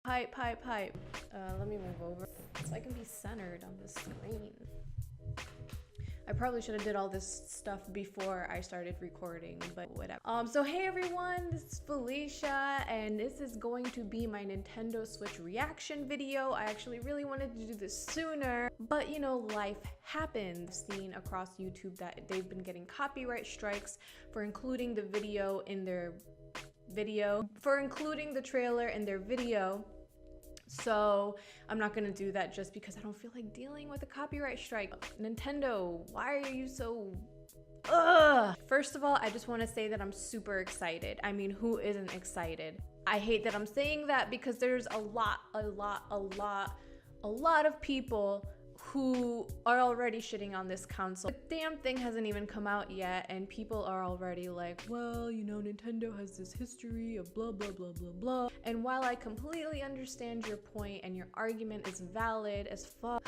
Hype. Let me move over so I can be centered on the screen. I probably should have did all this stuff before I started recording, but whatever. So hey everyone, this is Felicia, and this is going to be my Nintendo Switch reaction video. I actually really wanted to do this sooner, but you know, life happens. I've seen across YouTube that they've been getting copyright strikes for including the video in their including the trailer in their video. So I'm not gonna do that just because I don't feel like dealing with a copyright strike. Nintendo, why are you so First of all, I just want to say that I'm super excited. I mean, who isn't excited? I hate that I'm saying that because there's a lot of people who are already shitting on this console. The damn thing hasn't even come out yet, and people are already like, well, you know, Nintendo has this history of blah blah blah blah blah. And while I completely understand your point and your argument is valid as fuck,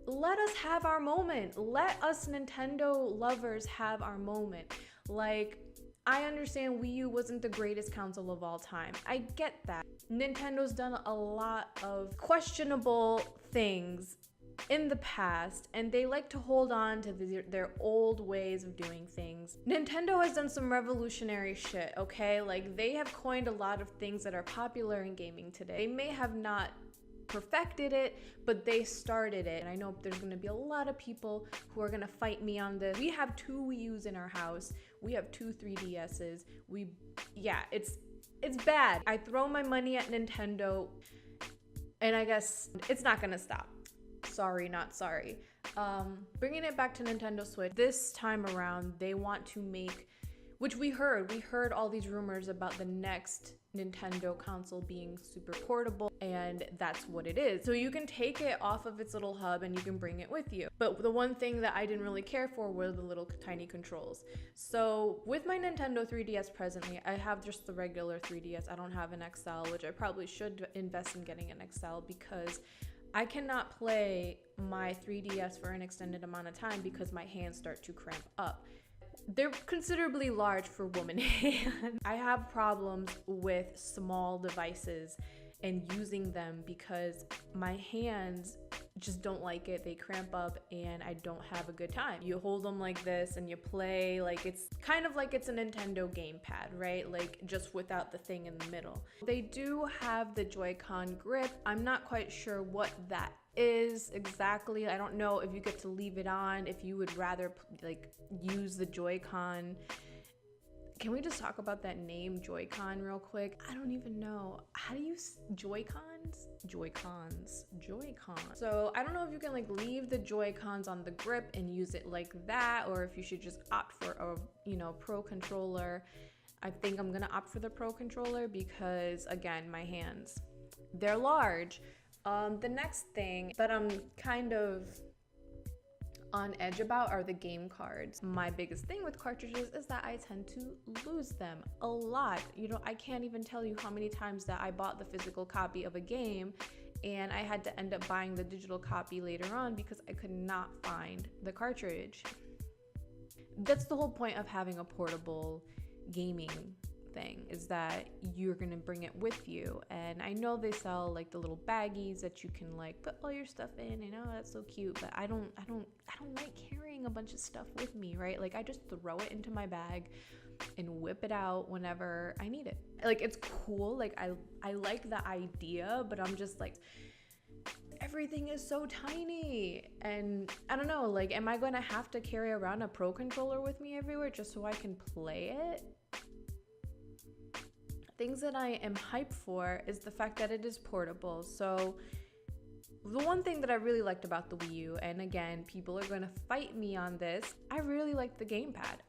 let us have our moment. Let us Nintendo lovers have our moment. Like, I understand Wii U wasn't the greatest console of all time. I get that. Nintendo's done a lot of questionable things in the past, and they like to hold on to their old ways of doing things. Nintendo has done some revolutionary shit, okay? Like, they have coined a lot of things that are popular in gaming today. They may have not perfected it, but they started it. And I know there's gonna be a lot of people who are gonna fight me on this. We have 2 Wii U's in our house. We have 2 3DS's. Yeah, it's bad. I throw my money at Nintendo, and I guess it's not gonna stop. Sorry, not sorry. Bringing it back to Nintendo Switch, this time around, they want to make, which we heard all these rumors about the next Nintendo console being super portable, and that's what it is. So you can take it off of its little hub and you can bring it with you. But the one thing that I didn't really care for were the little tiny controls. So with my Nintendo 3DS presently, I have just the regular 3DS. I don't have an XL, which I probably should invest in getting an XL because I cannot play my 3DS for an extended amount of time because my hands start to cramp up. They're considerably large for woman hands. I have problems with small devices and using them because my hands just don't like it. They cramp up and I don't have a good time. You hold them like this and you play like it's kind of like it's a Nintendo gamepad, right? Like just without the thing in the middle. They do have the Joy-Con grip. I'm not quite sure what that is exactly. I don't know if you get to leave it on, if you would rather like use the Joy-Con. Can we just talk about that name, Joy-Con, real quick? I don't even know. How do you Joy-Cons? Joy-Cons. So I don't know if you can like leave the Joy-Cons on the grip and use it like that, or if you should just opt for a, you know, Pro controller. I think I'm gonna opt for the Pro controller because again, my hands, they're large. The next thing that I'm kind of on edge about are the game cards. My biggest thing with cartridges is that I tend to lose them a lot. You know, I can't even tell you how many times that I bought the physical copy of a game and I had to end up buying the digital copy later on because I could not find the cartridge. That's the whole point of having a portable gaming thing, is that you're gonna bring it with you. And I know they sell like the little baggies that you can like put all your stuff in, and oh, that's so cute, but I don't like carrying a bunch of stuff with me, right? Like I just throw it into my bag and whip it out whenever I need it. Like it's cool, like I like the idea, but I'm just like, everything is so tiny, and I don't know, like am I gonna have to carry around a Pro controller with me everywhere just so I can play it? Things that I am hyped for is the fact that it is portable. So the one thing that I really liked about the Wii U, and again, people are gonna fight me on this, I really liked the gamepad.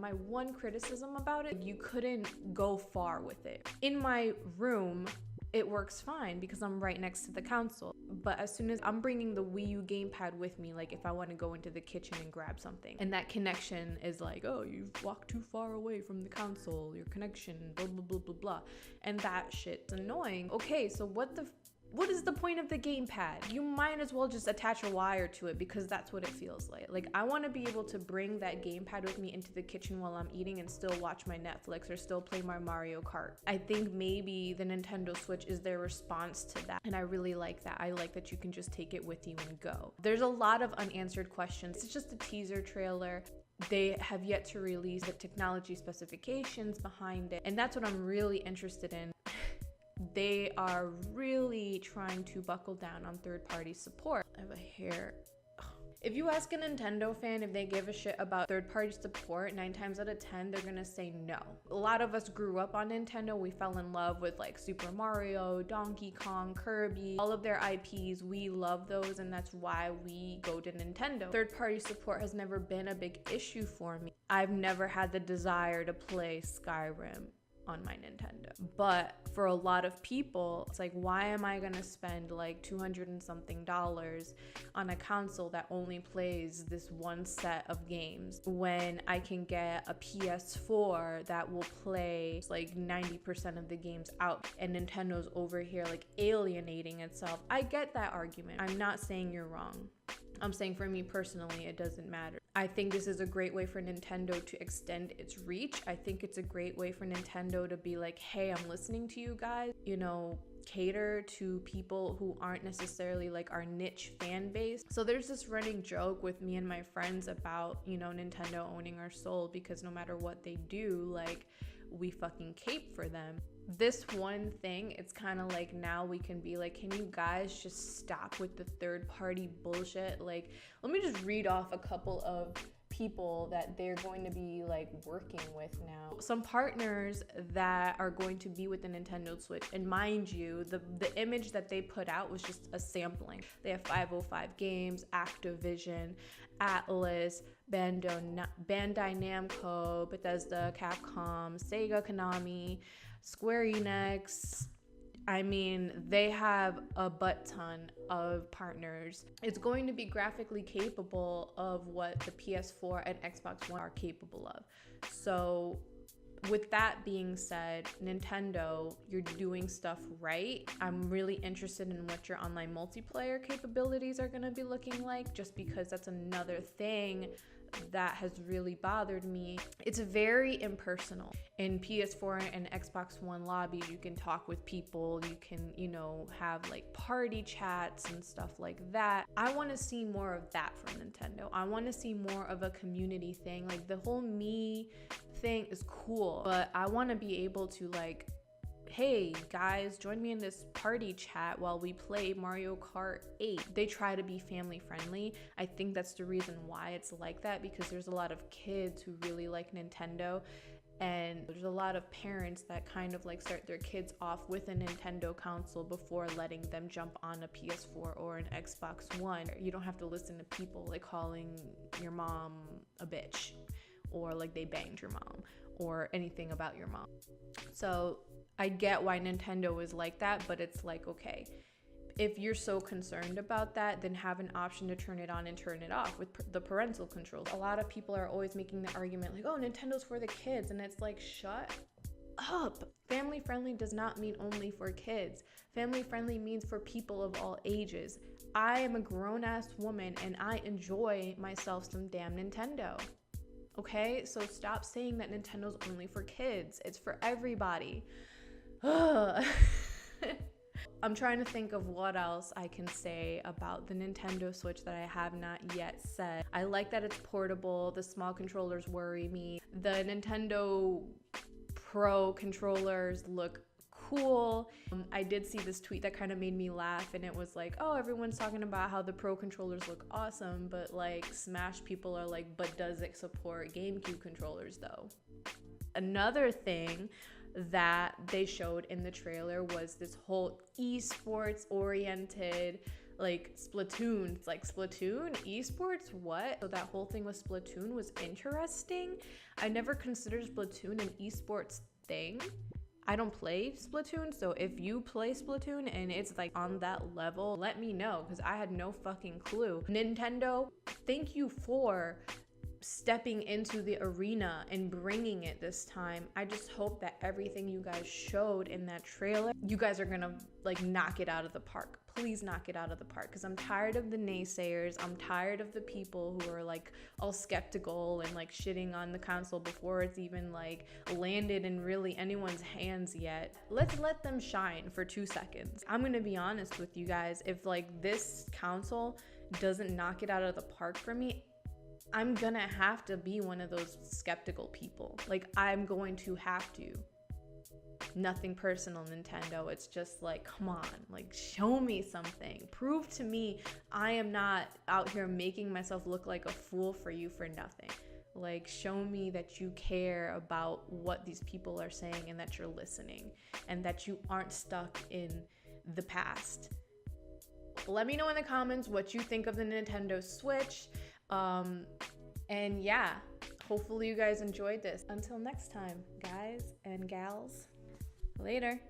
My one criticism about it, you couldn't go far with it. In my room, it works fine because I'm right next to the console. But as soon as I'm bringing the Wii U gamepad with me, like if I want to go into the kitchen and grab something, and that connection is like, oh, you've walked too far away from the console, your connection, blah, blah, blah, blah, blah. And that shit's annoying. Okay, so what the what is the point of the gamepad? You might as well just attach a wire to it, because that's what it feels like. Like, I want to be able to bring that gamepad with me into the kitchen while I'm eating and still watch my Netflix or still play my Mario Kart. I think maybe the Nintendo Switch is their response to that, and I really like that. I like that you can just take it with you and go. There's a lot of unanswered questions. It's just a teaser trailer. They have yet to release the technology specifications behind it, and that's what I'm really interested in. They are really trying to buckle down on third-party support. I have a hair. If you ask a Nintendo fan if they give a shit about third-party support, 9 times out of 10, they're gonna say no. A lot of us grew up on Nintendo. We fell in love with like Super Mario, Donkey Kong, Kirby, all of their IPs. We love those, and that's why we go to Nintendo. Third-party support has never been a big issue for me. I've never had the desire to play Skyrim on my Nintendo. But for a lot of people, it's like, why am I gonna spend like $200 and something on a console that only plays this one set of games when I can get a PS4 that will play like 90% of the games out, and Nintendo's over here like alienating itself? I get that argument. I'm not saying you're wrong. I'm saying for me personally, it doesn't matter. I think this is a great way for Nintendo to extend its reach. I think it's a great way for Nintendo to be like, hey, I'm listening to you guys, you know, cater to people who aren't necessarily like our niche fan base. So there's this running joke with me and my friends about, you know, Nintendo owning our soul, because no matter what they do, like, we fucking cape for them. This one thing, it's kind of like, now we can be like, can you guys just stop with the third-party bullshit? Like, let me just read off a couple of people that they're going to be like working with now. Some partners that are going to be with the Nintendo Switch, and mind you, the image that they put out was just a sampling. They have 505 Games, Activision, Atlas, Bandai Namco, Bethesda, Capcom, Sega, Konami, Square Enix. I mean, they have a butt ton of partners. It's going to be graphically capable of what the PS4 and Xbox One are capable of. So with that being said, Nintendo, you're doing stuff right. I'm really interested in what your online multiplayer capabilities are going to be looking like, just because that's another thing that has really bothered me. It's very impersonal. In PS4 and Xbox One lobbies, you can talk with people, you can, you know, have like party chats and stuff like that. I want to see more of that from Nintendo. I want to see more of a community thing. Like, the whole me thing is cool, but I want to be able to like, hey guys, join me in this party chat while we play Mario Kart 8. They try to be family friendly. I think that's the reason why it's like that, because there's a lot of kids who really like Nintendo, and there's a lot of parents that kind of like start their kids off with a Nintendo console before letting them jump on a PS4 or an Xbox One. You don't have to listen to people like calling your mom a bitch, or like they banged your mom, or anything about your mom. So I get why Nintendo is like that, but it's like, okay, if you're so concerned about that, then have an option to turn it on and turn it off with the parental controls. A lot of people are always making the argument like, oh, Nintendo's for the kids, and it's like, shut up. Family friendly does not mean only for kids. Family friendly means for people of all ages. I am a grown-ass woman and I enjoy myself some damn Nintendo. Okay, so stop saying that Nintendo's only for kids. It's for everybody. I'm trying to think of what else I can say about the Nintendo Switch that I have not yet said. I like that it's portable. The small controllers worry me. The Nintendo Pro controllers look cool. I did see this tweet that kind of made me laugh, and it was like, oh, everyone's talking about how the Pro controllers look awesome, but like Smash people are like, but does it support GameCube controllers though? Another thing that they showed in the trailer was this whole esports oriented like Splatoon. It's like, Splatoon esports, what? So that whole thing with Splatoon was interesting. I never considered Splatoon an esports thing. I don't play Splatoon, so if you play Splatoon and it's like on that level, let me know, because I had no fucking clue. Nintendo, thank you for stepping into the arena and bringing it this time. I just hope that everything you guys showed in that trailer, you guys are gonna like knock it out of the park. Please knock it out of the park, because I'm tired of the naysayers. I'm tired of the people who are like all skeptical and like shitting on the council before it's even like landed in really anyone's hands yet. Let's let them shine for 2 seconds. I'm gonna be honest with you guys, if like this council doesn't knock it out of the park for me, I'm gonna have to be one of those skeptical people. Like, I'm going to have to. Nothing personal, Nintendo. It's just like, come on, like, show me something. Prove to me I am not out here making myself look like a fool for you for nothing. Like, show me that you care about what these people are saying and that you're listening and that you aren't stuck in the past. Let me know in the comments what you think of the Nintendo Switch. And yeah, hopefully you guys enjoyed this. Until next time, guys and gals, later.